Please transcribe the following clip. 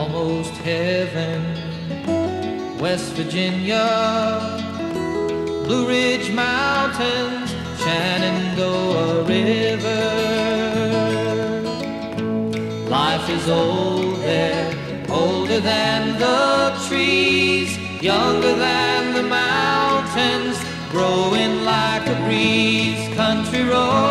almost heaven. West Virginia, Blue Ridge Mountains, Shenandoah River. Life is old there, older than the trees, younger than the mountains, growing like a breeze. Country road